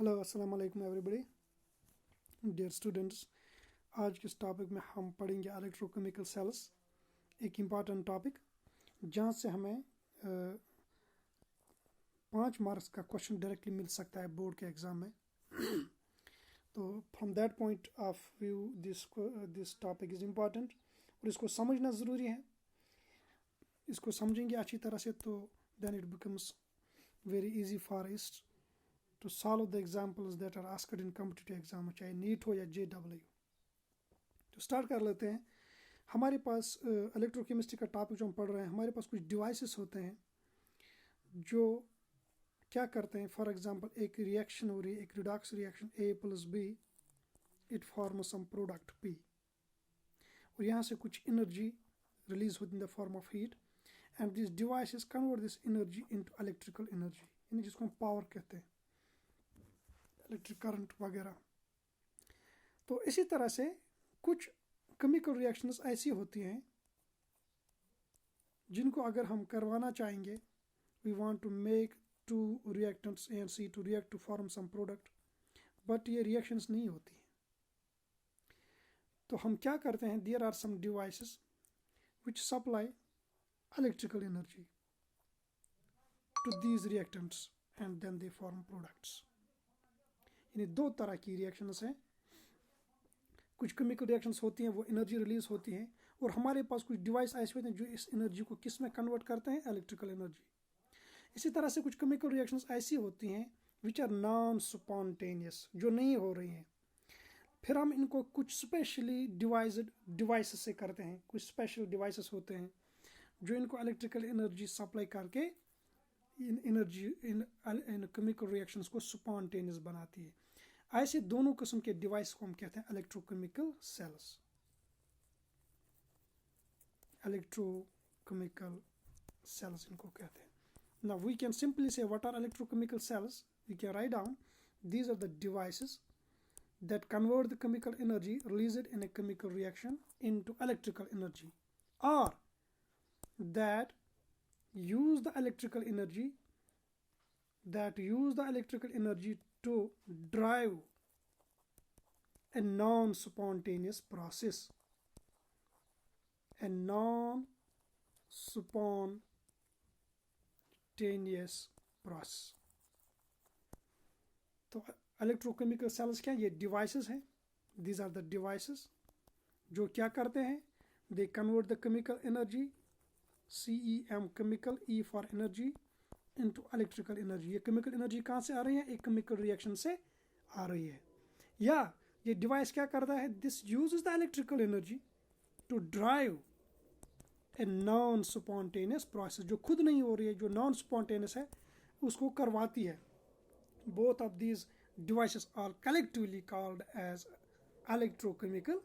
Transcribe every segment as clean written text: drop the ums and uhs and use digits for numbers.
Hello अस्सलाम वालेकुम everybody dear students. आज के इस टॉपिक में हम पढ़ेंगे इलेक्ट्रोकेमिकल सेल्स, एक इम्पॉर्टेंट टॉपिक जहाँ से हमें 5 मार्क्स का क्वेश्चन डायरेक्टली मिल सकता है बोर्ड के एग्ज़ाम में। तो from that point of view this topic is important और इसको समझना ज़रूरी है। इसको समझेंगे अच्छी तरह से तो then it becomes very easy for us to solve the examples that are asked in competitive exam, चाहे नीट हो या JEE। तो स्टार्ट कर लेते हैं। हमारे पास इलेक्ट्रोकेमिस्ट्री का टॉपिक जो हम पढ़ रहे हैं, हमारे पास कुछ डिवाइसेस होते हैं जो क्या करते हैं। फॉर एग्जांपल एक रिएक्शन हो रही है, एक redox reaction A+B, it form some product P और यहाँ से कुछ एनर्जी रिलीज होती है in the form of heat and this devices convert this energy into electrical energy, यानी जिसको हम पावर कहते हैं, इलेक्ट्रिक करंट वगैरह। तो इसी तरह से कुछ केमिकल रिएक्शंस ऐसी होती हैं जिनको अगर हम करवाना चाहेंगे, we want to make two reactants A and C to react to form some product, but ये रिएक्शंस नहीं होती हैं। तो हम क्या करते हैं, there are some devices which supply electrical energy to these reactants and then they form products. यानी दो तरह की रिएक्शंस हैं। कुछ केमिकल रिएक्शंस होती हैं, वो एनर्जी रिलीज होती हैं, और हमारे पास कुछ डिवाइस ऐसे होते हैं जो इस एनर्जी को किस में कन्वर्ट करते हैं, इलेक्ट्रिकल एनर्जी। इसी तरह से कुछ केमिकल रिएक्शंस ऐसी होती हैं विच आर नॉन स्पॉन्टेनियस, जो नहीं हो रही हैं। फिर हम इनको कुछ स्पेशली डिवाइज्ड डिवाइसेस से करते हैं। कुछ स्पेशल डिवाइसेस होते हैं जो इनको इलेक्ट्रिकल एनर्जी सप्लाई करके इन एनर्जी इन केमिकल रिएक्शंस को स्पॉन्टेनियस बनाती है। ऐसे दोनों किस्म के डिवाइस को हम कहते हैं इलेक्ट्रोकेमिकल सेल्स। इलेक्ट्रोकेमिकल सेल्स इनको कहते हैं। Now we can simply say what are electrochemical cells. We can write down these are the devices that convert the chemical energy released in a chemical reaction into electrical energy, or that use the electrical energy to drive a non-spontaneous process. A non-spontaneous process. तो electrochemical cells क्या, ये devices हैं। These are the devices जो क्या करते हैं, they convert the chemical energy, CEM chemical, E for energy, into electrical energy. ये chemical energy कहाँ से आ रही है, एक केमिकल रिएक्शन से आ रही है। या ये डिवाइस क्या करता है, this uses the electrical energy to drive a non spontaneous process, जो खुद नहीं हो रही है, जो नॉन स्पॉन्टेनियस है, उसको करवाती है। Both of these devices are collectively called as electrochemical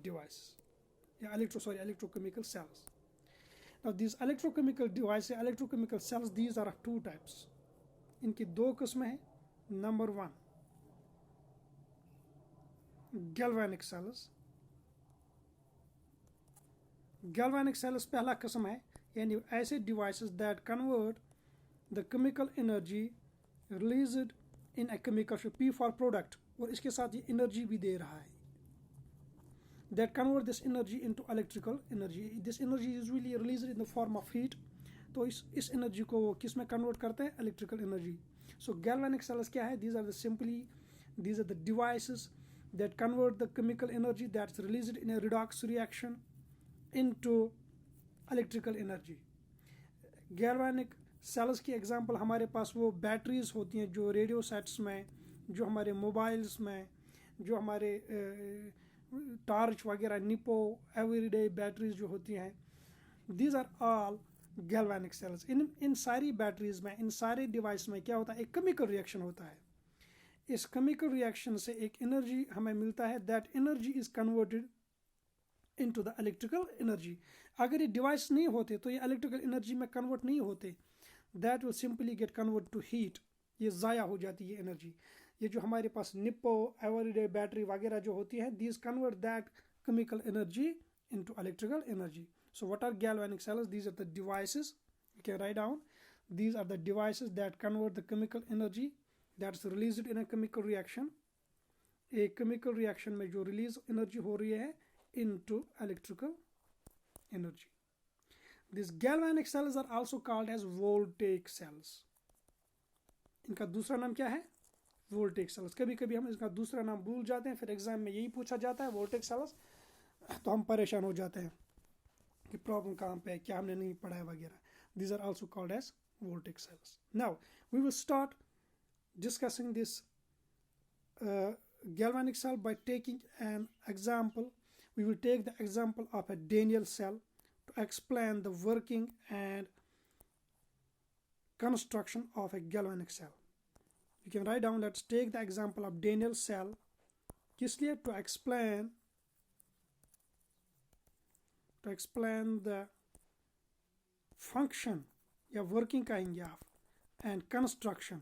devices. Electrochemical cells. Now these electrochemical devices, electrochemical cells, these are of two types. इनकी दो किस्में हैं। Number 1, galvanic cells. Galvanic cells पहला किस्म है, यानी ऐसे devices that convert the chemical energy released in a chemical P for product, और इसके साथ ये एनर्जी भी दे रहा है, that convert this energy into electrical energy. This energy is usually released in the form of heat. तो इस energy को वो किस में कन्वर्ट करते हैं, इलेक्ट्रिकल एनर्जी। सो गैल्वेनिक सेल्स क्या है, these are the devices that convert the chemical energy that's released in a redox reaction into electrical energy. Galvanic cells की एग्जांपल हमारे पास वो बैटरीज होती हैं जो रेडियो सेट्स में, जो हमारे मोबाइल्स में, जो हमारे टॉर्च वगैरह, निपो, एवरीडे बैटरीज जो होती हैं, these are all galvanic cells. इन सारी बैटरीज में, इन सारे डिवाइस में क्या होता है, एक केमिकल रिएक्शन होता है। इस केमिकल रिएक्शन से एक एनर्जी हमें मिलता है, that energy is converted into the electrical energy. अगर ये डिवाइस नहीं होते तो ये इलेक्ट्रिकल एनर्जी में कन्वर्ट नहीं होते, that will simply get convert to heat. ये ज़ाया हो जाती है एनर्जी। ये जो हमारे पास निप्पो, एवरीडे बैटरी वगैरह जो होती है, these convert that chemical energy into electrical energy. So what are galvanic cells, these are the devices, you can write down, these are the devices that convert the chemical energy that's released in a chemical reaction, एक chemical reaction में जो release energy हो रही है into electrical energy. This galvanic cells are also called as voltaic cells. इनका दूसरा नाम क्या है? Voltaic cells. कभी कभी हम इसका दूसरा नाम भूल जाते हैं, फिर एग्जाम में यही पूछा जाता है वोल्टेक सेल्स, तो हम परेशान हो जाते हैं कि प्रॉब्लम कहाँ पे है, क्या हमने नहीं पढ़ा है वगैरह. These are also called as voltaic cells. Now we will start discussing this galvanic cell by taking an example. We will take the example of a Daniell cell to explain the working and construction of a galvanic cell. You can write down, let's take the example of Daniell cell. किस लिए? To explain the function या working कहेंगे आप and construction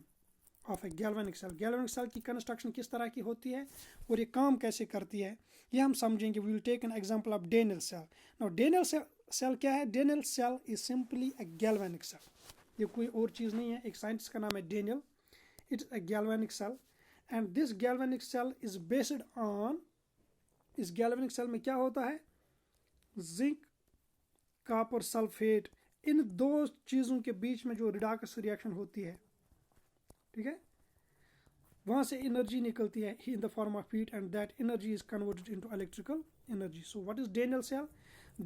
of a galvanic cell. Galvanic cell की construction किस तरह की होती है और ये काम कैसे करती है ये हम समझेंगे. We will take an example of Daniell cell. Now Daniell cell क्या है? Daniell cell is simply a galvanic cell. ये कोई और चीज़ नहीं है. एक साइंटिस्ट का नाम है Daniell. It's a galvanic cell and this galvanic cell is based on, इस गैल्वेनिक सेल में क्या होता है? जिंक, कॉपर सल्फेट, इन दो चीज़ों के बीच में जो रिडॉक्स रिएक्शन होती है, ठीक है, वहाँ से एनर्जी निकलती है in the form of heat and that energy is converted into electrical energy. So what is Daniell cell?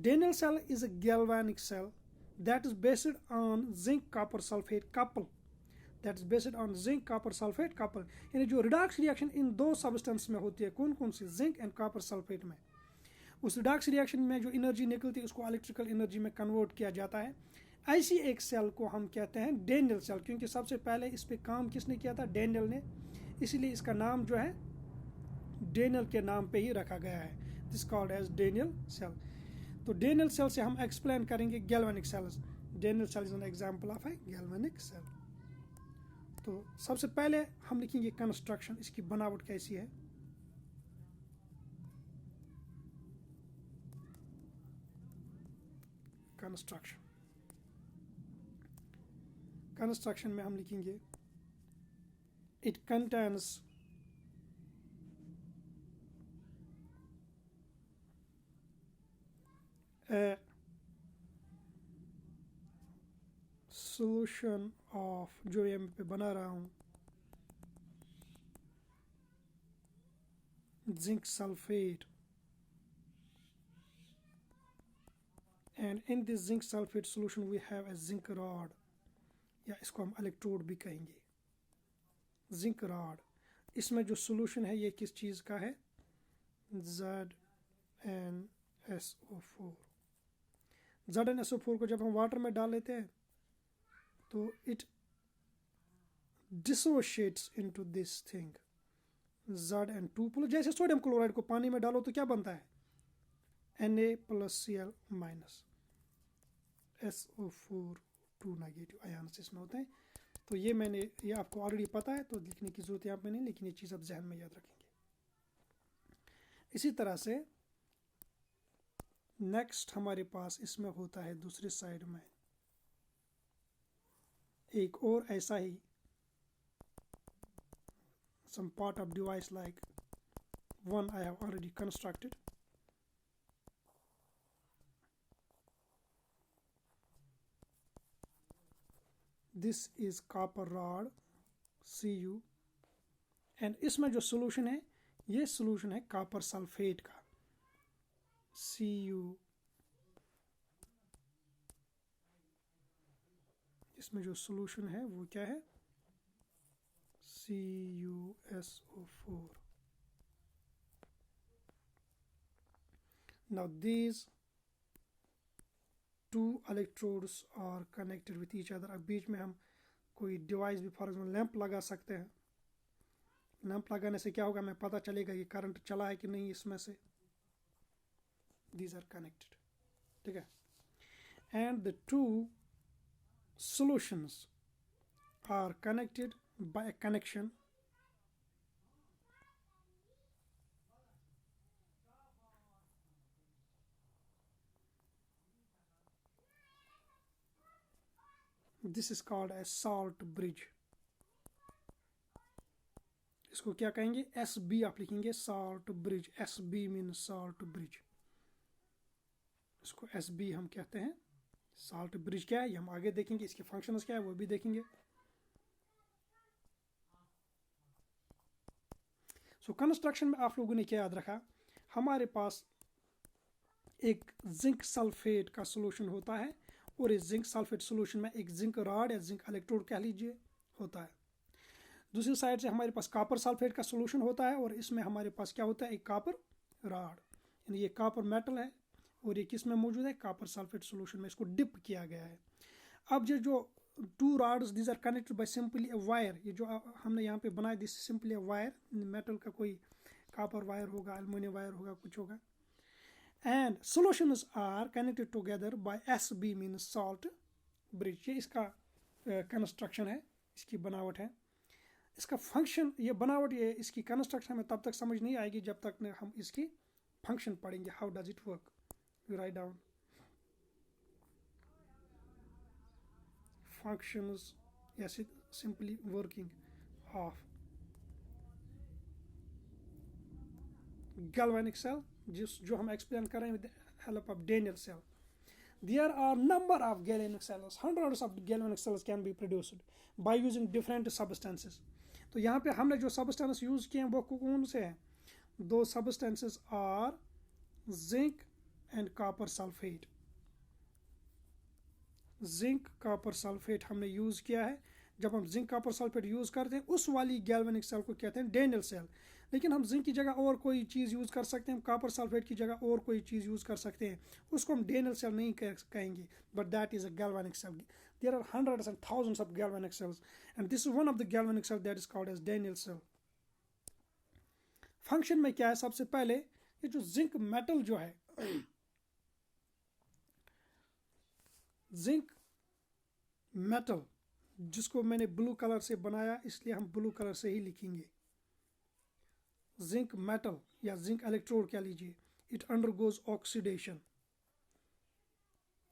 Daniell cell is a galvanic cell that is based on zinc copper sulphate couple. That is based on zinc copper sulphate couple. यानी जो redox reaction in दो substance में होती है, कौन कौन सी? Zinc and copper sulphate में. उस रिडॉक्स रिएक्शन में जो एनर्जी निकलती है उसको इलेक्ट्रिकल एनर्जी में कन्वर्ट किया जाता है. ऐसी एक सेल को हम कहते हैं Daniell सेल, क्योंकि सबसे पहले इस पे काम किसने किया था? Daniell ने. इसीलिए इसका नाम जो है Daniell के नाम पे ही रखा गया है. This called as Daniell cell. तो Daniell सेल से हम एक्सप्लेन करेंगे galvanic cells. Daniell cell is an example of a galvanic cell. तो सबसे पहले हम लिखेंगे कंस्ट्रक्शन, इसकी बनावट कैसी है. कंस्ट्रक्शन में हम लिखेंगे it contains A solution of, जो ये मैं पे बना रहा हूँ, zinc sulphate, and in this zinc sulfate solution we have a zinc rod, या इसको हम इलेक्ट्रोड भी कहेंगे. Zinc rod. इसमें जो सोल्यूशन है ये किस चीज़ का है? ZnSO4. ZnSO4 को जब हम वाटर में डाल लेते हैं तो it dissociates into this thing Zn2+. जैसे सोडियम क्लोराइड को पानी में डालो तो क्या बनता है? Na+Cl-, SO4 2 नेगेटिव आयन्स इसमें होते हैं. तो ये आपको ऑलरेडी पता है तो लिखने की जरूरत है यहाँ पे नहीं, लेकिन ये चीज़ आप जहन में याद रखेंगे. इसी तरह से नेक्स्ट हमारे पास इसमें होता है दूसरी साइड में एक और ऐसा ही some part of device like one I have already constructed. This is copper rod Cu and इसमें जो solution है ये solution है copper sulfate का Cu. इसमें जो solution है वो क्या है? CuSO4. Now these two electrodes are connected with each other. अब बीच में हम कोई डिवाइस भी, फॉर एग्जाम्पल लैंप लगा सकते हैं. लैंप लगाने से क्या होगा? हमें पता चलेगा कि करंट चला है कि नहीं इसमें से. These are connected. ठीक है. And the two solutions are connected by a connection this is called a salt bridge. इसको क्या कहेंगे, एस बी आप लिखेंगे, salt bridge. S B mean salt bridge, इसको एस बी हम कहते हैं। साल्ट ब्रिज क्या है ये हम आगे देखेंगे, इसके फंक्शंस क्या है वो भी देखेंगे। सो कंस्ट्रक्शन में आप लोगों ने क्या याद रखा, हमारे पास एक जिंक सल्फेट का सोल्यूशन होता है और इस जिंक सल्फेट सोल्यूशन में एक जिंक रॉड या जिंक इलेक्ट्रोड कह लीजिए होता है। दूसरी साइड से हमारे पास कॉपर सल्फेट का सोल्यूशन होता है और इसमें हमारे पास क्या होता है, एक कॉपर रॉड, यानी ये कॉपर मेटल है और ये किस में मौजूद है, कॉपर सल्फेट सोल्यूशन में इसको डिप किया गया है। अब ये जो two rods these are connected by simply a wire, ये जो हमने यहाँ पे बनाया this simply a wire, metal का कोई कॉपर वायर होगा, एल्युमिनियम वायर होगा, कुछ होगा, and solutions are connected together by SB means salt bridge। ये इसका कंस्ट्रक्शन है, इसकी बनावट है, इसका फंक्शन, ये बनावट, ये इसकी कंस्ट्रक्शन हमें तब तक समझ नहीं आएगी जब तक हम इसकी फंक्शन पढ़ेंगे, how does it work. You write down functions, yes, it simply working of galvanic cell, जो हम एक्सप्लेन कर रहे हैं with the help of Daniell cell। There are number of galvanic cells, hundreds of galvanic cells can be produced by using different substances। तो यहाँ पे हमने जो substance यूज किए हैं वो कौन से हैं, दो substances are zinc and copper sulfate। Zinc copper sulphate हमने यूज़ किया है। जब हम जिंक कॉपर सल्फेट यूज़ करते हैं उस वाली गैल्वेनिक सेल को कहते हैं डेनियल सेल। लेकिन हम जिंक की जगह और कोई चीज़ यूज़ कर सकते हैं, कॉपर सल्फेट की जगह और कोई चीज़ यूज़ कर सकते हैं, उसको हम डेनियल सेल नहीं कहेंगे, but that is a galvanic cell. There are hundreds and thousands of galvanic cells and this is one of the galvanic cell that is called as Daniell cell. Function में क्या है, सबसे पहले ये जो zinc metal जो है, zinc metal जिसको मैंने ब्लू कलर से बनाया इसलिए हम ब्लू कलर से ही लिखेंगे, जिंक मेटल या जिंक इलेक्ट्रोड क्या लीजिए, it undergoes oxidation.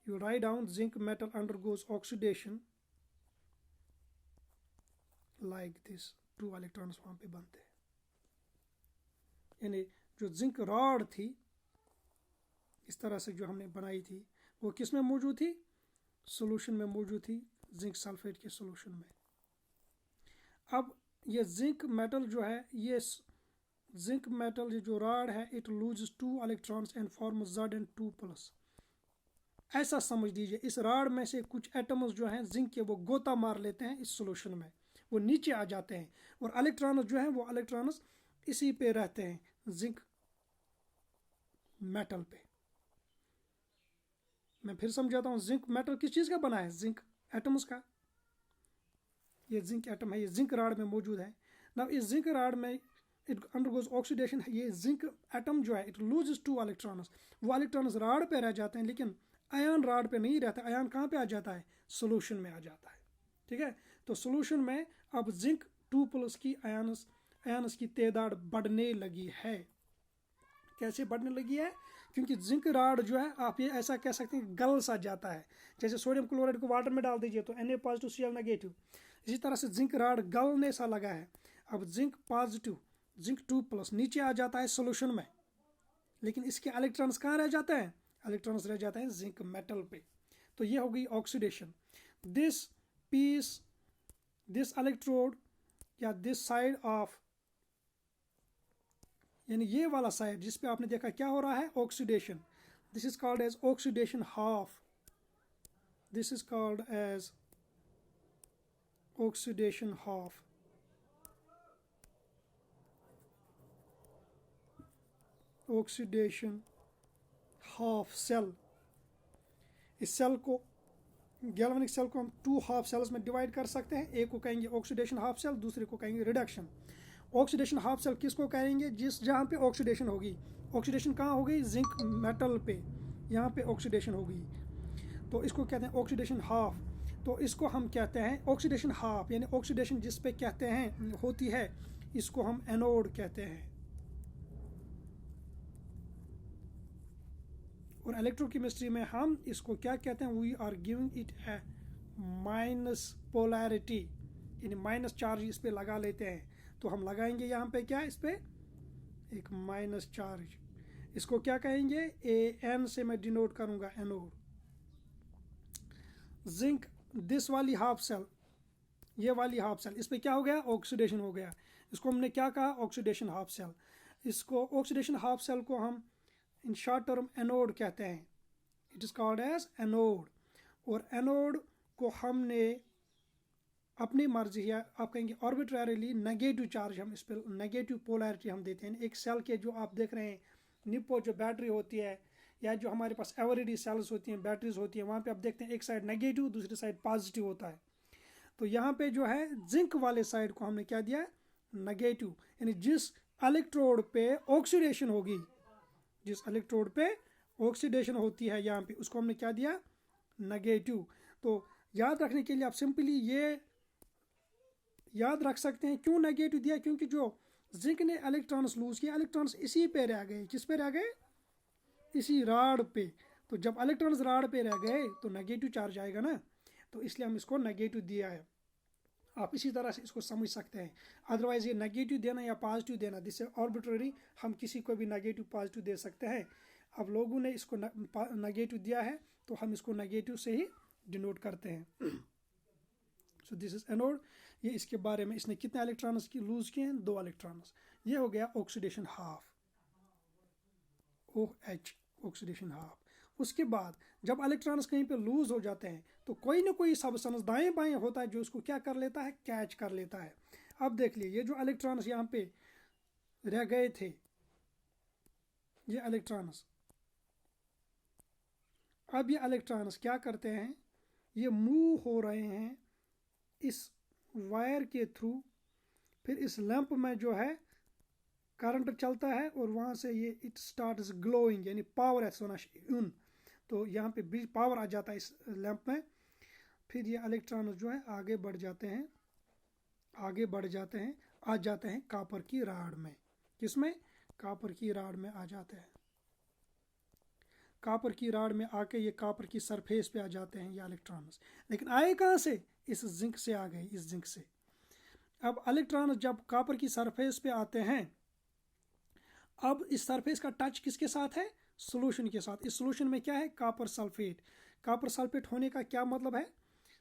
You write down zinc metal undergoes oxidation like this, 2 electrons वहां पे बनते हैं। यानी जो जिंक रॉड थी इस तरह से जो हमने बनाई थी वो किस में मौजूद थी, सॉल्यूशन में मौजूद थी, जिंक सल्फेट के सॉल्यूशन में। अब ये जिंक मेटल जो है, ये जिंक मेटल ये जो रॉड है, it loses 2 electrons and form Z2+। ऐसा समझ लीजिए इस रॉड में से कुछ एटम्स जो हैं जिंक के वो गोता मार लेते हैं इस सॉल्यूशन में, वो नीचे आ जाते हैं और इलेक्ट्रॉन्स जो हैं वो इलेक्ट्रॉन्स इसी पे रहते हैं, जिंक मेटल पे। मैं फिर समझाता हूँ, जिंक मेटल किस चीज़ का बना है, जिंक एटम्स का। ये जिंक एटम है, ये जिंक रॉड में मौजूद है ना। इस जिंक रॉड में इट अंडरगोज ऑक्सीडेशन, ये जिंक एटम जो है इट लूजेस 2 इलेक्ट्रॉन्स, वो इलेक्ट्रॉन्स रॉड पे रह जाते हैं लेकिन आयन रॉड पे नहीं रहता, आयन कहाँ पे आ जाता है, सोल्यूशन में आ जाता है। ठीक है, तो सोल्यूशन में अब जिंक 2+ की आयन्स की तादाद बढ़ने लगी है। कैसे बढ़ने लगी है, क्योंकि जिंक रॉड जो है आप ये ऐसा कह सकते हैं गल सा जाता है, जैसे सोडियम क्लोराइड को वाटर में डाल दीजिए तो Na+ Cl-, इसी तरह से जिंक रॉड गलने सा लगा है। अब जिंक पॉजिटिव, जिंक 2+ नीचे आ जाता है सोल्यूशन में, लेकिन इसके इलेक्ट्रॉन्स कहाँ रह जाते हैं, इलेक्ट्रॉन्स रह जाते हैं जिंक मेटल पे। तो ये हो गई oxidation. This piece, this electrode या दिस साइड ऑफ, यानी ये वाला साइड जिस पे आपने देखा क्या हो रहा है, oxidation, this is called as oxidation half, this is called as oxidation half. Oxidation half cell, इस सेल को, गैल्वेनिक सेल को हम 2 हाफ सेल्स में डिवाइड कर सकते हैं। एक को कहेंगे ऑक्सीडेशन हाफ सेल, दूसरे को कहेंगे रिडक्शन। ऑक्सीडेशन हाफ सेल किसको कहेंगे, जिस जहाँ पे ऑक्सीडेशन होगी, ऑक्सीडेशन कहाँ होगी, जिंक मेटल पे, यहाँ पे ऑक्सीडेशन होगी, तो इसको कहते हैं ऑक्सीडेशन हाफ। तो इसको हम कहते हैं ऑक्सीडेशन हाफ, यानी ऑक्सीडेशन जिस पे कहते हैं होती है, इसको हम एनोड कहते हैं। और इलेक्ट्रोकेमिस्ट्री में हम इसको क्या कहते हैं, we are giving it a minus polarity, यानी माइनस चार्ज इस पे लगा लेते हैं। तो हम लगाएंगे यहाँ पे क्या, इस पे एक माइनस चार्ज। इसको क्या कहेंगे, AN से मैं डिनोट करूँगा एनोड। जिंक दिस वाली हाफ सेल, ये वाली हाफ सेल, इस पे क्या हो गया, ऑक्सीडेशन हो गया। इसको हमने क्या कहा, ऑक्सीडेशन हाफ सेल। इसको ऑक्सीडेशन हाफ सेल को हम इन शॉर्ट टर्म एनोड कहते हैं। It is called as anode. और एनोड को हमने अपनी मर्जी या आप कहेंगे आर्बिट्ररीली नेगेटिव चार्ज, हम इस पर नेगेटिव पोलैरिटी हम देते हैं। एक सेल के जो आप देख रहे हैं निपो जो बैटरी होती है, या जो हमारे पास एवरीडी सेल्स होती हैं, बैटरीज होती हैं, वहाँ पे आप देखते हैं एक साइड नेगेटिव दूसरी साइड पॉजिटिव होता है। तो यहाँ पे जो है जिंक वाले साइड को हमने क्या दिया, नेगेटिव। यानी जिस इलेक्ट्रोड पे ऑक्सीडेशन होगी, जिस इलेक्ट्रोड पे ऑक्सीडेशन होती है यहाँ पे, उसको हमने क्या दिया, नेगेटिव। तो याद रखने के लिए आप सिंपली ये याद रख सकते हैं क्यों नेगेटिव दिया, क्योंकि जो जिंक ने इलेक्ट्रॉन्स लूज किया, इलेक्ट्रॉन्स इसी पे रह गए। किस पे रह गए, इसी राड पे। तो जब इलेक्ट्रॉन्स राड पे रह गए तो नेगेटिव चार्ज आएगा ना, तो इसलिए हम इसको नेगेटिव दिया है। आप इसी तरह से इसको समझ सकते हैं। अदरवाइज ये नेगेटिव देना या पॉजिटिव देना, दिस इज आर्बिट्ररी, हम किसी को भी नेगेटिव पॉजिटिव दे सकते हैं। अब लोगों ने इसको नेगेटिव दिया है तो हम इसको नेगेटिव से ही डिनोट करते हैं। सो दिस इज एनोड। ये इसके बारे में, इसने कितने इलेक्ट्रॉन्स की लूज किए हैं, 2 इलेक्ट्रॉन्स। ये हो गया oxidation half, OH, oxidation half. उसके बाद जब इलेक्ट्रॉन्स कहीं पे लूज हो जाते हैं तो कोई ना कोई सब्सटेंस दाएं बाएं होता है जो उसको क्या कर लेता है, कैच कर लेता है। अब देख लिए ये जो इलेक्ट्रॉन्स यहाँ पे रह गए थे, ये इलेक्ट्रॉन्स, अब ये इलेक्ट्रॉन्स क्या करते हैं, ये मूव हो रहे हैं इस वायर के थ्रू। फिर इस लैंप में जो है करंट चलता है और वहाँ से ये इट स्टार्ट्स ग्लोइंग, यानी पावर एक्सोनेशन। तो यहाँ पे पावर आ जाता है इस लैंप में। फिर ये इलेक्ट्रॉन जो है आगे बढ़ जाते हैं, आगे बढ़ जाते हैं, आ जाते हैं कॉपर की राड में। किसमें, कॉपर की राड में आ जाते हैं। कॉपर की राड में आके ये कॉपर की सरफेस पे आ जाते हैं ये इलेक्ट्रॉन्स। लेकिन आए कहाँ से, इस जिंक से आ गए, इस जिंक से। अब इलेक्ट्रॉन जब कॉपर की सरफेस पे आते हैं, अब इस सरफेस का टच किसके साथ है, सोल्यूशन के साथ। इस सोल्यूशन में क्या है, कॉपर सल्फेट। कॉपर सल्फेट होने का क्या मतलब है,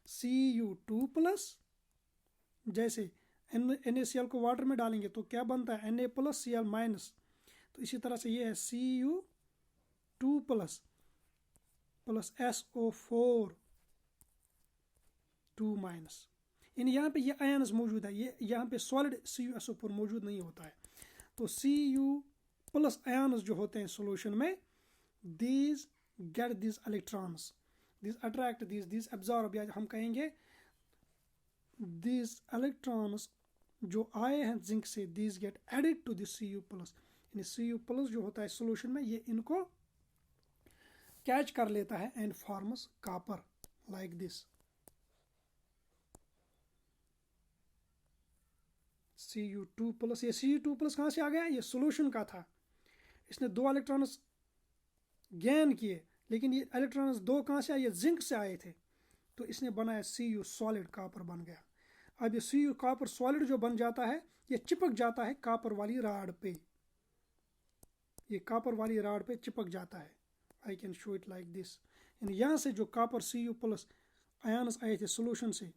Cu2+, जैसे NaCl को वाटर में डालेंगे तो क्या बनता है, Na+Cl-। तो इसी तरह से ये है Cu2+ SO4 2-। इन यहाँ पे ये आयन्स मौजूद है, ये यहाँ पे सॉलिड CuSO4 मौजूद नहीं होता है। तो Cu+ आयन्स जो होते हैं सॉल्यूशन में, these get these electrons, these attract these absorb, या हम कहेंगे these electrons जो आए हैं जिंक से, these get added to the Cu+। यानी Cu+ जो होता है सॉल्यूशन में, ये इनको कैच कर लेता है and forms copper like this। Cu2+, ये Cu2+ कहाँ से आ गया, ये सॉल्यूशन का था। इसने 2 इलेक्ट्रॉन्स गेन किए, लेकिन ये इलेक्ट्रॉन्स 2 कहाँ से आए, ये जिंक से आए थे। तो इसने बनाया Cu सॉलिड, कॉपर बन गया। अब ये Cu कॉपर सॉलिड जो बन जाता है, ये चिपक जाता है कॉपर वाली राड पे, ये कॉपर वाली राड पे चिपक जाता है। I can show it like this. यानी यहाँ से जो कॉपर Cu+ आयन्स आए थे सोल्यूशन से,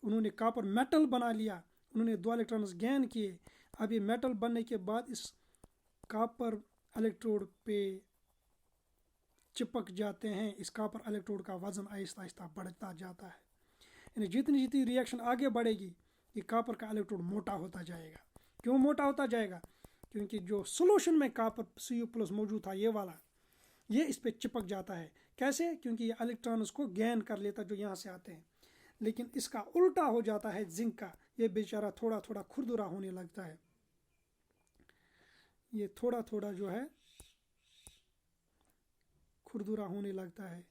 उन्होंने कॉपर मेटल बना लिया, उन्होंने 2 इलेक्ट्रॉन्स गेन किए। अब ये मेटल बनने के बाद इस कॉपर इलेक्ट्रोड पे चिपक जाते हैं। इस कॉपर इलेक्ट्रोड का वजन आहिस्ता आहिस्ता बढ़ता जाता है। यानी जितनी जितनी रिएक्शन आगे बढ़ेगी, ये कॉपर का इलेक्ट्रोड मोटा होता जाएगा। क्यों मोटा होता जाएगा, क्योंकि जो सोल्यूशन में कॉपर Cu+ मौजूद था, ये वाला, ये इस पे चिपक जाता है। कैसे, क्योंकि ये इलेक्ट्रॉन उसको गेन कर लेता जो यहाँ से आते हैं। लेकिन इसका उल्टा हो जाता है जिंक का, ये बेचारा थोड़ा थोड़ा खुरदुरा होने लगता है। ये थोड़ा थोड़ा जो है खुरदुरा होने लगता है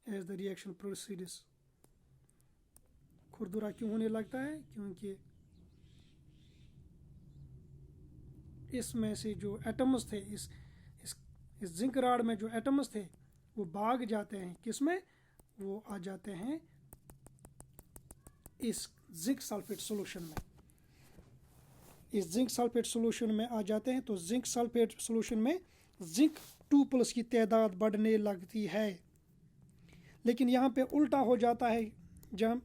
एज द रिएक्शन प्रोसीड्स। खुरदुरा क्यों होने लगता है, क्योंकि इसमें से जो एटम्स थे, इस जिंक राड में जो एटम्स थे वो भाग जाते हैं, किसमें, वो आ जाते हैं इस जिंक सल्फेट सोल्यूशन में। इस जिंक सल्फेट सोल्यूशन में आ जाते हैं तो जिंक सल्फेट सोल्यूशन में जिंक 2+ की तादाद बढ़ने लगती है। लेकिन यहाँ पे उल्टा हो जाता है, जब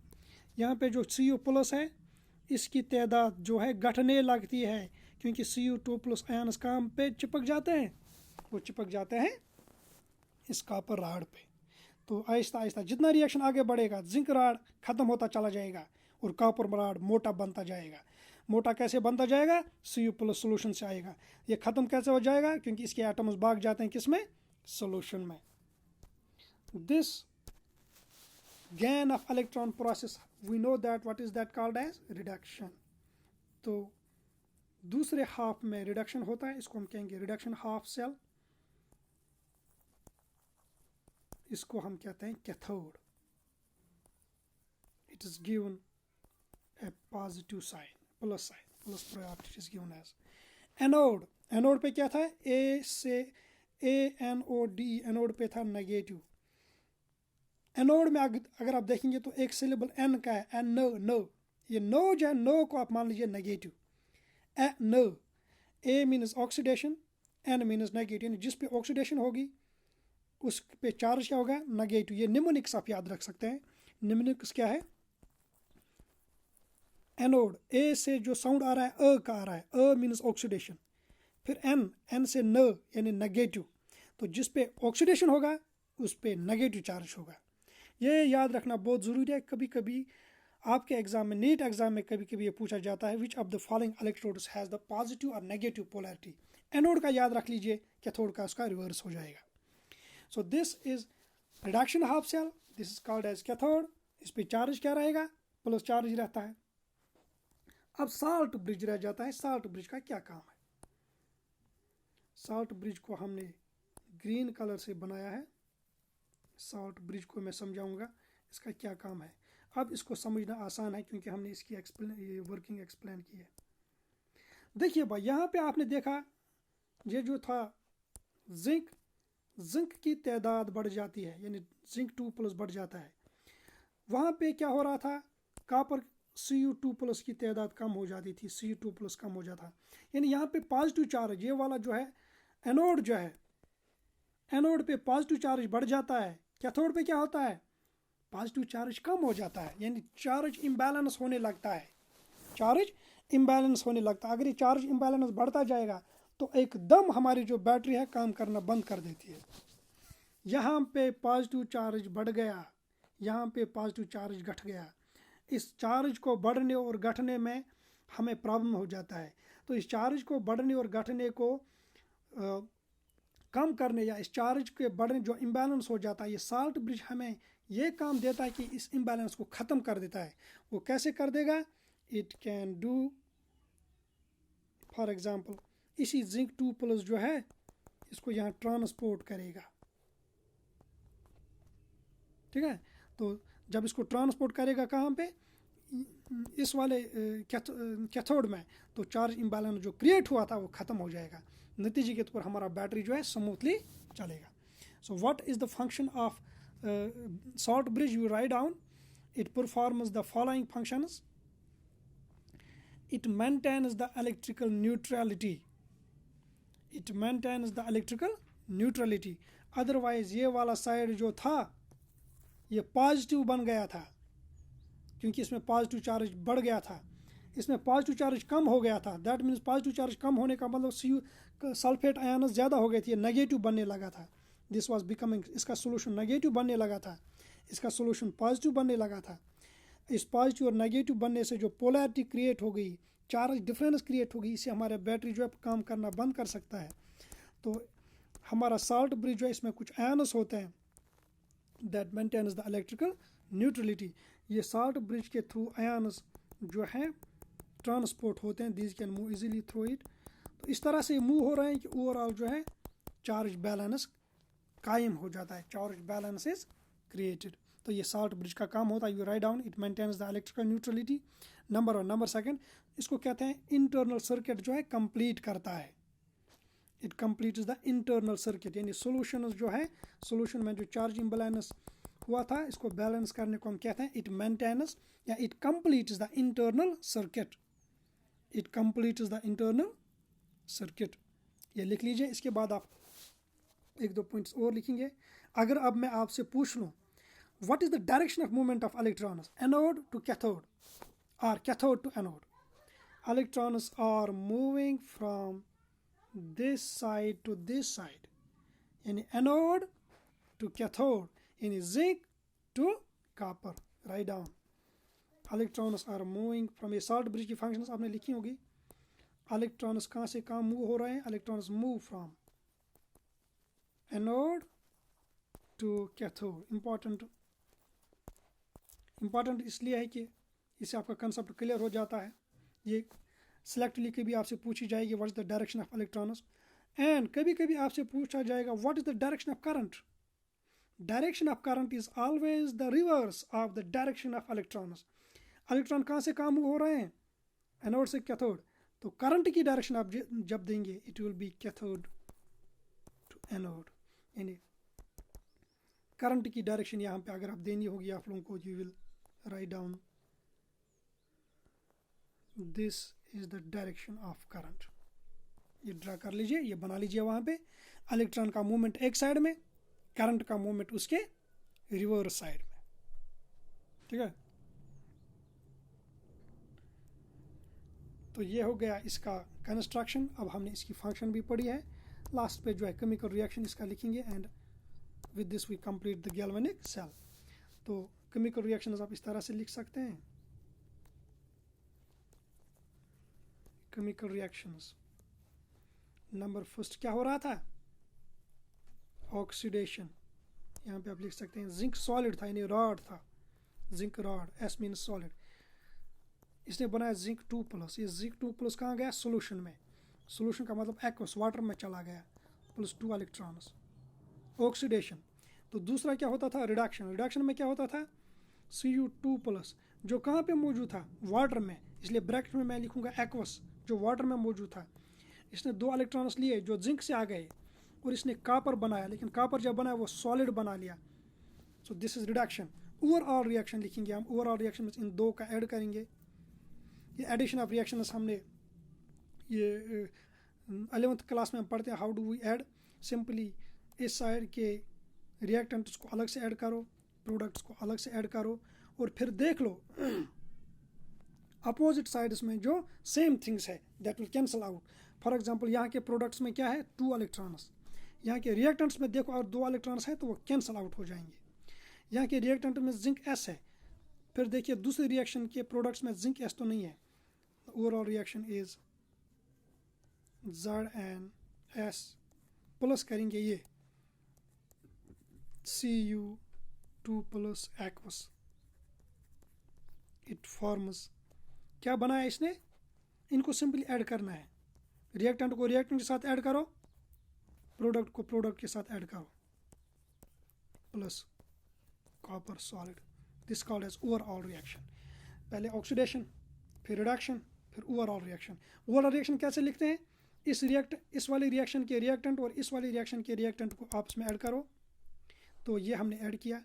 यहाँ पे जो Cu+ है इसकी तादाद जो है घटने लगती है, क्योंकि Cu2+ आयन्स कहाँ पे चिपक जाते हैं, वो चिपक जाते हैं इस कॉपर राड पे। तो आहिस्ता आहिस्ता जितना रिएक्शन आगे बढ़ेगा जिंक राड ख़त्म होता चला जाएगा और कॉपर राड मोटा बनता जाएगा। मोटा कैसे बनता जाएगा, Cu+ सोल्यूशन से आएगा। ये ख़त्म कैसे हो जाएगा, क्योंकि इसके एटम्स भाग जाते हैं किसमें, सोल्यूशन में। This gain of electron process we know that what is that called as reduction। तो दूसरे हाफ में रिडक्शन होता है, इसको हम कहेंगे रिडक्शन हाफ सेल, इसको हम कहते हैं cathode. It is given a positive sign, plus sign, plus priority it is given as. Anode, anode पे क्या था, ए से ANOD, एनोड पे था नेगेटिव। एनोड में अगर आप देखेंगे तो एक सिलेबल एन का है, एन नो, नो, ये नो जो है, नो को आप मान लीजिए negative, A no, A means oxidation, N means negative, यानी जिस पे ऑक्सीडेशन होगी उस पे चार्ज क्या होगा, नेगेटिव। ये निमोनिक्स आप याद रख सकते हैं। निमोनिक्स क्या है, एनोड, ए से जो साउंड आ रहा है अ का आ रहा है, अ मीन्स ऑक्सीडेशन, फिर एन, एन से न यानी नेगेटिव, तो जिस पे ऑक्सीडेशन होगा उस पे नेगेटिव चार्ज होगा। ये याद रखना बहुत ज़रूरी है। कभी कभी आपके एग्जाम में, नीट एग्जाम में कभी कभी ये पूछा जाता है, which of the following electrodes has the positive और नेगेटिव पोलैरिटी। एनोड का याद रख लीजिए, कैथोड का उसका रिवर्स हो जाएगा। So this is reduction half cell, this is called as cathode. इस पे चार्ज क्या रहेगा, प्लस चार्ज रहता है। अब साल्ट ब्रिज रह जाता है। साल्ट ब्रिज का क्या काम है, साल्ट ब्रिज को हमने ग्रीन कलर से बनाया है। साल्ट ब्रिज को मैं समझाऊंगा इसका क्या काम है। अब इसको समझना आसान है क्योंकि हमने इसकी ये वर्किंग एक्सप्लेन की है। देखिए भाई, यहाँ पे आपने देखा ये जो था जिंक, जिंक की तादाद बढ़ जाती है, यानी जिंक 2+ बढ़ जाता है। वहाँ पे क्या हो रहा था, कॉपर Cu2+ की तादाद कम हो जाती थी, Cu2+ कम हो जाता, यानी यहाँ पे पॉजिटिव चार्ज, ये वाला जो है एनोड जो है, एनोड पे पॉजिटिव चार्ज बढ़ जाता है, कैथोड पे क्या होता है, पॉजिटिव चार्ज कम हो जाता है, यानी चार्ज इम्बैलेंस होने लगता है, चार्ज इम्बैलेंस होने लगता है। अगर ये चार्ज इम्बैलेंस बढ़ता जाएगा तो एकदम हमारी जो बैटरी है काम करना बंद कर देती है। यहाँ पे पॉजिटिव चार्ज बढ़ गया, यहाँ पे पॉजिटिव चार्ज घट गया, इस चार्ज को बढ़ने और घटने में हमें प्रॉब्लम हो जाता है। तो इस चार्ज को बढ़ने और घटने को कम करने, या इस चार्ज के बढ़ने जो इम्बैलेंस हो जाता है, ये साल्ट ब्रिज हमें ये काम देता है कि इस इम्बैलेंस को ख़त्म कर देता है। वो कैसे कर देगा, it can do, for example इसी जिंक 2+ जो है इसको यहाँ ट्रांसपोर्ट करेगा, ठीक है। तो जब इसको ट्रांसपोर्ट करेगा कहाँ पे, इस वाले कैथोड में, तो चार्ज इम्बैलेंस जो क्रिएट हुआ था वो ख़त्म हो जाएगा। नतीजे के तौर पर हमारा बैटरी जो है स्मूथली चलेगा। So what is the function of salt bridge? You write down, it performs the following functions. It maintains the electrical neutrality, it maintains the electrical neutrality, otherwise ये वाला साइड जो था ये पॉजिटिव बन गया था, क्योंकि इसमें पॉजिटिव चार्ज बढ़ गया था, इसमें पॉजिटिव चार्ज कम हो गया था। दैट मीन्स पॉजिटिव चार्ज कम होने का मतलब सल्फेट आयन ज़्यादा हो गई थी, नेगेटिव बनने लगा था। दिस वॉज बिकमिंग, इसका सोल्यूशन नेगेटिव बनने लगा था, इसका सोल्यूशन पॉजिटिव बनने लगा था। इस पॉजिटिव और नेगेटिव बनने से जो पोलैरिटी क्रिएट हो गई, चार्ज डिफरेंस क्रिएट हो गई, इससे हमारे बैटरी जो है काम करना बंद कर सकता है। तो हमारा साल्ट ब्रिज जो है इसमें कुछ आयन्स होते हैं that maintains the electrical neutrality. ये साल्ट ब्रिज के थ्रू आयन्स जो है ट्रांसपोर्ट होते हैं, these can move easily through it. तो इस तरह से मूव हो रहे हैं कि ओवरऑल जो है चार्ज बैलेंस कायम हो जाता है, चार्ज बैलेंस इज क्रिएटेड। तो ये साल्ट ब्रिज का काम होता है। You write down, it maintains the electrical neutrality. Number 1। Number 2, इसको कहते हैं इंटरनल सर्किट जो है कंप्लीट करता है, it completes the internal circuit, यानी सोल्यूशन जो है, सोल्यूशन में जो चार्ज इम्बैलेंस हुआ था, इसको बैलेंस करने को हम कहते हैं इट मेंटेन्स या it completes the internal circuit, it completes the internal circuit. ये लिख लीजिए। इसके बाद आप एक दो पॉइंट्स और लिखेंगे। अगर अब मैं आपसे पूछ लूँ what is the direction of movement of electrons anode to cathode और cathode to anode, electrons are moving from this side to this side, yani anode to cathode, yani zinc to copper. Write down, electrons are moving from, ये salt bridge की functions आपने लिखी होगी। electrons कहाँ से कहाँ move हो रहे हैं? electrons move from anode to cathode। important इसलिए है कि इससे आपका कंसेप्ट क्लियर हो जाता है। ये सिलेक्टली कभी आपसे पूछी जाएगी what is the direction of electrons, and कभी कभी आपसे पूछा जाएगा what is the direction of current. Direction of current is always the reverse of the direction of electrons. Electron कहाँ से कहाँ मूव हो रहे हैं? एनोड से कैथोड। तो करंट की डायरेक्शन आप जब देंगे it will be cathode to anode, यानी करंट की डायरेक्शन यहाँ पे अगर आप देनी होगी आप लोगों को, you will write down this is the direction of current. ये ड्रा कर लीजिए, ये बना लीजिए। वहाँ पे इलेक्ट्रॉन का मूवमेंट एक साइड में, करंट का मूवमेंट उसके रिवर्स साइड में, ठीक है। तो ये हो गया इसका कंस्ट्रक्शन। अब हमने इसकी फंक्शन भी पढ़ी है। लास्ट पे जो है केमिकल रिएक्शन इसका लिखेंगे and with this we complete the galvanic cell. तो केमिकल रिएक्शंस आप इस तरह से लिख सकते हैं। केमिकल रिएक्शंस नंबर फर्स्ट क्या हो रहा था? ऑक्सीडेशन। यहाँ पे आप लिख सकते हैं जिंक सॉलिड था, यानी रॉड था, zinc rod, S mean solid. इसने बनाया जिंक 2+। ये जिंक 2+ कहाँ गया? सोल्यूशन में। सोल्यूशन का मतलब एक्वस, वाटर में चला गया, +2 इलेक्ट्रॉन्स। ऑक्सीडेशन। तो दूसरा क्या होता था? रिडक्शन। रिडक्शन में क्या होता था? Cu2+, जो कहाँ पे मौजूद था? वाटर में, इसलिए ब्रैकेट में मैं लिखूंगा एक्वस, जो वाटर में मौजूद था। इसने 2 इलेक्ट्रॉन्स लिए जो जिंक से आ गए और इसने कॉपर बनाया, लेकिन कॉपर जब बनाया वो सॉलिड बना लिया। सो this is reduction. Overall reaction लिखेंगे हम। ओवरऑल रिएक्शन में इन दो का ऐड करेंगे। ये एडिशन ऑफ रिएक्शंस हमने ये 11th क्लास में हम पढ़ते हैं। How do we add? Simply इस साइड के रिएक्टेंट्स को अलग से ऐड करो, प्रोडक्ट्स को अलग से ऐड करो, और फिर देख लो अपोजिट साइड्स में जो सेम थिंग्स है that will cancel out. For example यहाँ के प्रोडक्ट्स में क्या है? 2 इलेक्ट्रॉन्स। यहाँ के रिएक्टेंट्स में देखो और 2 इलेक्ट्रॉन्स है तो वो कैंसल आउट हो जाएंगे। यहाँ के रिएक्टेंट में जिंक S है, फिर देखिए दूसरे रिएक्शन के प्रोडक्ट्स में जिंक S तो नहीं है। Overall reaction is ZnS plus करेंगे ये Cu2+ एक्वस। इट फॉर्म्स, क्या बनाया इसने? इनको सिंपली ऐड करना है। रिएक्टेंट को रिएक्टेंट के साथ ऐड करो, प्रोडक्ट को प्रोडक्ट के साथ ऐड करो, plus copper solid. This called as overall reaction. पहले ऑक्सीडेशन, फिर रिडक्शन, फिर ओवरऑल रिएक्शन। ओवरऑल रिएक्शन कैसे लिखते हैं? इस वाले रिएक्शन के रिएक्टेंट और इस वाले रिएक्शन के रिएक्टेंट को आपस में ऐड करो। तो ये हमने ऐड किया।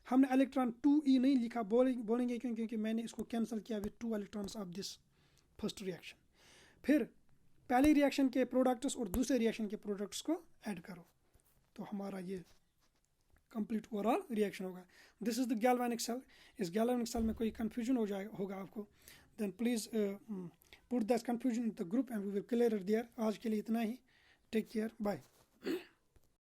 हमने इलेक्ट्रॉन 2e नहीं लिखा, बोलेंगे क्योंकि मैंने इसको कैंसिल किया with 2 electrons of this first reaction. फिर पहले रिएक्शन के प्रोडक्ट्स और दूसरे रिएक्शन के प्रोडक्ट्स को ऐड करो, तो हमारा ये कंप्लीट ओवरऑल रिएक्शन होगा। This is the galvanic cell. इस गैल्वेनिक सेल में कोई कन्फ्यूजन होगा आपको, then please put that confusion in the group and we will clear it there. आज के लिए इतना ही। Take care, bye.